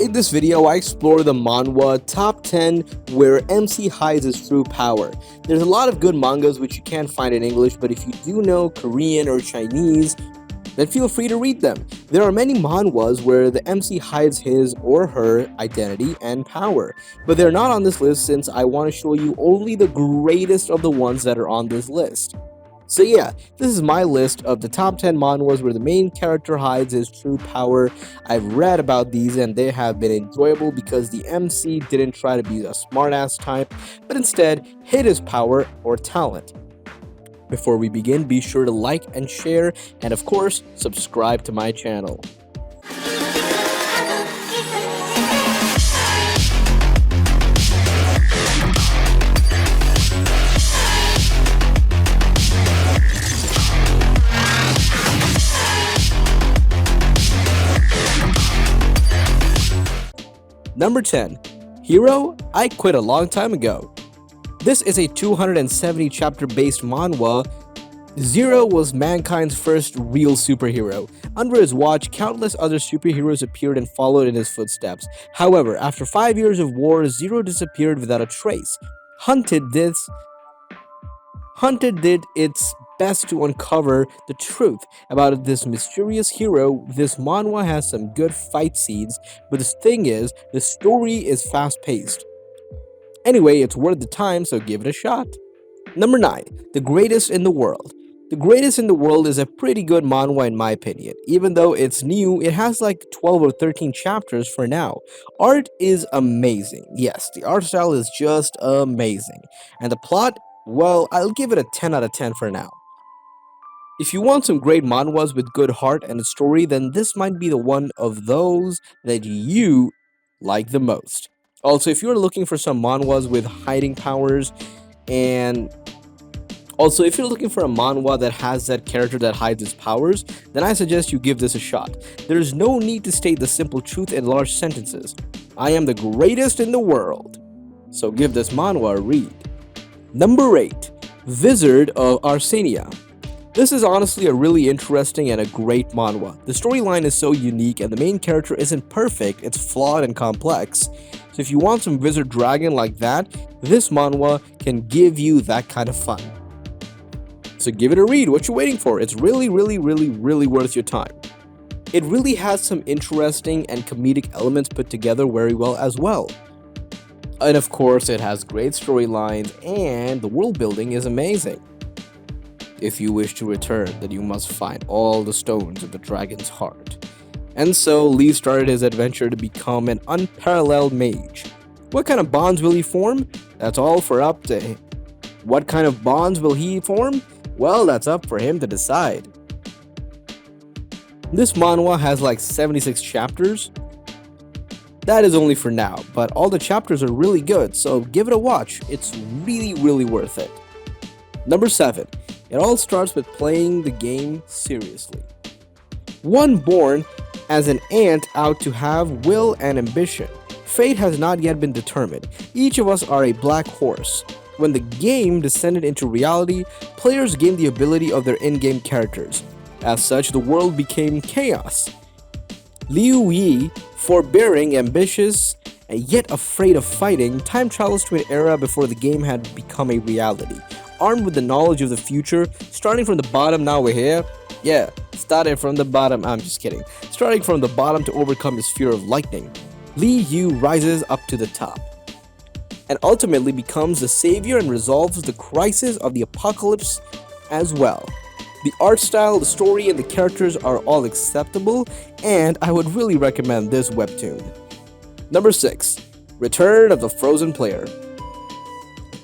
In this video, I explore the Manhwa top 10 where MC hides his true power. There's a lot of good mangas which you can't find in English, but if you do know Korean or Chinese, then feel free to read them. There are many manhwas where the MC hides his or her identity and power, but they're not on this list since I want to show you only the greatest of the ones that are on this list. So yeah, this is my list of the top 10 manhwas where the main character hides his true power. I've read about these and they have been enjoyable because the MC didn't try to be a smartass type, but instead hid his power or talent. Before we begin, be sure to like and share, and of course, subscribe to my channel. Number 10. Hero, I Quit a Long Time Ago. This is a 270 chapter based manhwa. Zero was mankind's first real superhero. Under his watch, countless other superheroes appeared and followed in his footsteps. However, after 5 years of war, Zero disappeared without a trace. Hunted did its best to uncover the truth about this mysterious hero. This manhwa has some good fight scenes, but the thing is, the story is fast-paced. Anyway, it's worth the time, so give it a shot. Number 9. The Greatest in the World. The Greatest in the World is a pretty good manhwa in my opinion. Even though it's new, it has like 12 or 13 chapters for now. Art is amazing. Yes, the art style is just amazing. And the plot, well, I'll give it a 10 out of 10 for now. If you want some great manhwas with good heart and a story, then this might be the one of those that you like the most. Also, if you're looking for some manhwas with hiding powers, and also if you're looking for a manhwa that has that character that hides his powers, then I suggest you give this a shot. There is no need to state the simple truth in large sentences. I am the greatest in the world. So give this manhwa a read. Number 8. Wizard of Arsenia. This is honestly a really interesting and a great manhwa. The storyline is so unique and the main character isn't perfect, it's flawed and complex. So if you want some wizard dragon like that, this manhwa can give you that kind of fun. So give it a read, what you waiting for? It's really worth your time. It really has some interesting and comedic elements put together very well as well. And of course it has great storylines and the world building is amazing. If you wish to return, then you must find all the stones of the dragon's heart. And so Lee started his adventure to become an unparalleled mage. What kind of bonds will he form? That's all for up to him. What kind of bonds will he form? Well, that's up for him to decide. This manhwa has like 76 chapters. That is only for now, but all the chapters are really good, so give it a watch. It's really worth it. Number 7. It all starts with playing the game seriously. One born as an ant out to have will and ambition. Fate has not yet been determined. Each of us are a black horse. When the game descended into reality, players gained the ability of their in-game characters. As such, the world became chaos. Liu Yi, forbearing, ambitious, and yet afraid of fighting, time travels to an era before the game had become a reality. Armed with the knowledge of the future, starting from the bottom, now we're here. Yeah, starting from the bottom, I'm just kidding. Starting from the bottom to overcome his fear of lightning, Li Yu rises up to the top and ultimately becomes the savior and resolves the crisis of the apocalypse as well. The art style, the story, and the characters are all acceptable, and I would really recommend this webtoon. Number 6. Return of the Frozen Player.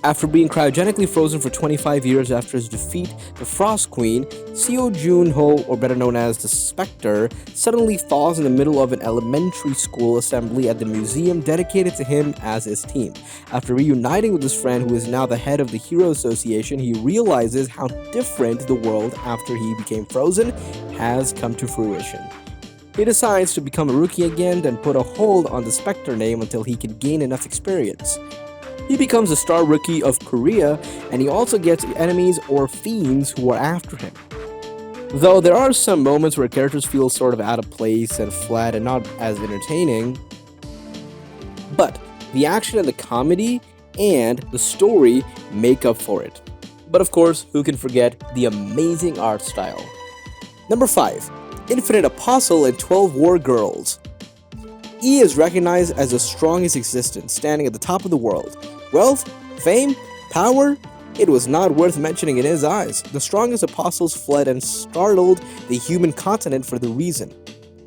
After being cryogenically frozen for 25 years after his defeat, the Frost Queen, Seo Jun-ho, or better known as the Spectre, suddenly falls in the middle of an elementary school assembly at the museum dedicated to him as his team. After reuniting with his friend who is now the head of the Hero Association, he realizes how different the world after he became frozen has come to fruition. He decides to become a rookie again and put a hold on the Spectre name until he can gain enough experience. He becomes a star rookie of Korea, and he also gets enemies or fiends who are after him. Though there are some moments where characters feel sort of out of place and flat and not as entertaining, But the action and the comedy and the story make up for it. But of course, who can forget the amazing art style? Number 5. Infinite Apostle and 12 War Girls. E is recognized as the strongest existence, standing at the top of the world. Wealth, fame, power, it was not worth mentioning in his eyes. The strongest apostles fled and startled the human continent for the reason.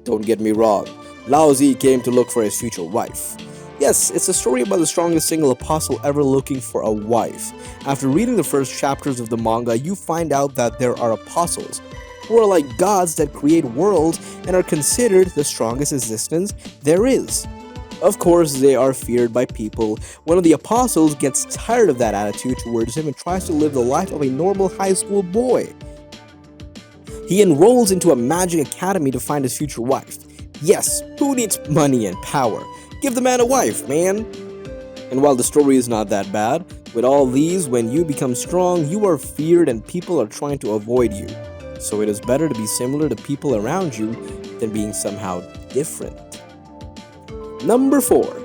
Don't get me wrong, Lao Zi came to look for his future wife. Yes, it's a story about the strongest single apostle ever looking for a wife. After reading the first chapters of the manga, you find out that there are apostles who are like gods that create worlds and are considered the strongest existence there is. Of course, they are feared by people. One of the apostles gets tired of that attitude towards him and tries to live the life of a normal high school boy. He enrolls into a magic academy to find his future wife. Yes, who needs money and power? Give the man a wife, man! And while the story is not that bad, with all these, when you become strong, you are feared and people are trying to avoid you. So it is better to be similar to people around you than being somehow different. Number 4.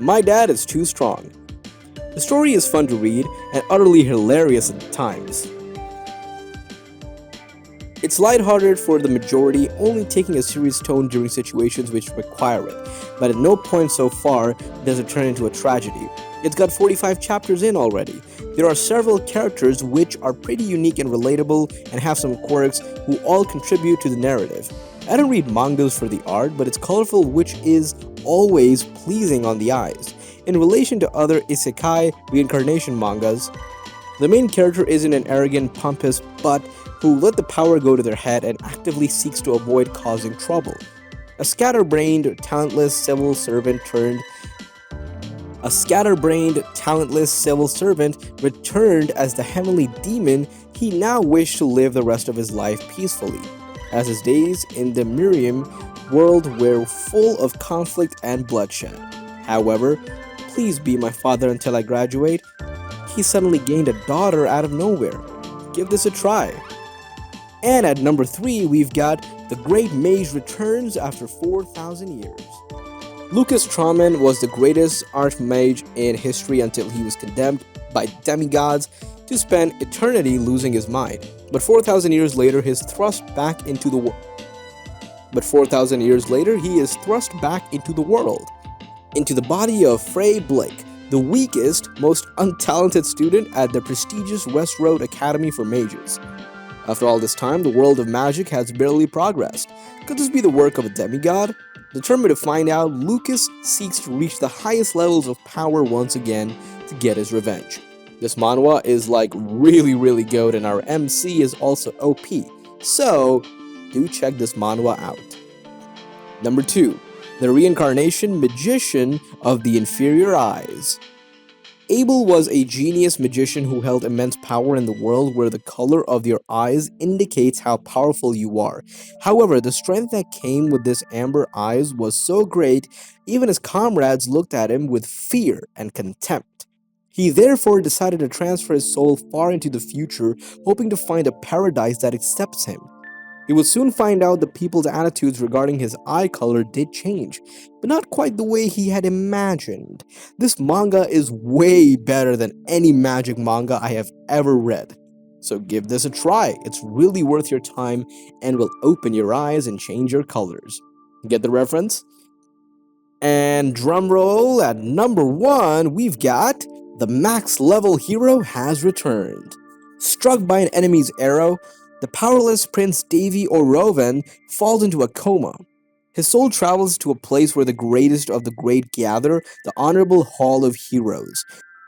My Dad is Too Strong. The story is fun to read and utterly hilarious at times. It's lighthearted for the majority, only taking a serious tone during situations which require it, but at no point so far does it turn into a tragedy. It's got 45 chapters in already. There are several characters which are pretty unique and relatable and have some quirks who all contribute to the narrative. I don't read mangas for the art, but it's colorful, which is always pleasing on the eyes. In relation to other isekai reincarnation mangas, the main character isn't an arrogant, pompous butt who let the power go to their head and actively seeks to avoid causing trouble. A scatterbrained, talentless civil servant returned as the heavenly demon. He now wished to live the rest of his life peacefully, as his days in the Miriam world were full of conflict and bloodshed. However, please be my father until I graduate. He suddenly gained a daughter out of nowhere. Give this a try. And at number 3, we've got The Great Mage Returns After 4,000 Years. Lucas Trauman was the greatest archmage in history until he was condemned by demigods to spend eternity losing his mind. But 4,000 years later, he is thrust back into the world, into the body of Frey Blake, the weakest, most untalented student at the prestigious West Road Academy for Mages. After all this time, the world of magic has barely progressed. Could this be the work of a demigod? Determined to find out, Lucas seeks to reach the highest levels of power once again to get his revenge. This manhwa is like really good, and our MC is also OP. So, do check this manhwa out. Number 2. The Reincarnation Magician of the Inferior Eyes. Abel was a genius magician who held immense power in the world where the color of your eyes indicates how powerful you are. However, the strength that came with this amber eyes was so great, even his comrades looked at him with fear and contempt. He therefore decided to transfer his soul far into the future, hoping to find a paradise that accepts him. He would soon find out that people's attitudes regarding his eye color did change, but not quite the way he had imagined. This manga is way better than any magic manga I have ever read. So give this a try. It's really worth your time and will open your eyes and change your colors. Get the reference? And drumroll, at number 1, we've got The Max Level Hero Has Returned. Struck by an enemy's arrow, the powerless Prince Davy Oroven falls into a coma. His soul travels to a place where the greatest of the great gather, the Honorable Hall of Heroes.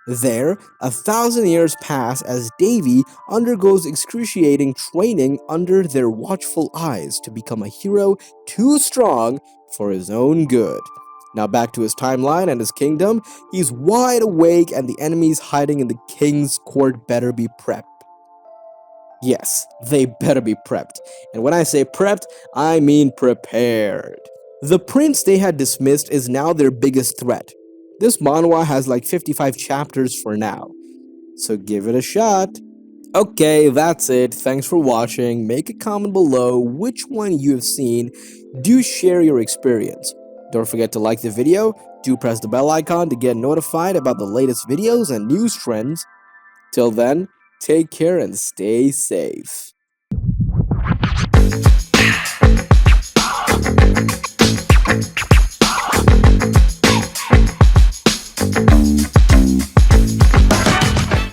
There, 1,000 years pass as Davy undergoes excruciating training under their watchful eyes to become a hero too strong for his own good. Now back to his timeline and his kingdom, he's wide awake and the enemies hiding in the king's court better be prepped. Yes, they better be prepped. And when I say prepped, I mean prepared. The prince they had dismissed is now their biggest threat. This manhwa has like 55 chapters for now, so give it a shot. Okay, that's it. Thanks for watching. Make a comment below which one you have seen. Do share your experience. Don't forget to like the video, do press the bell icon to get notified about the latest videos and news trends. Till then, take care and stay safe.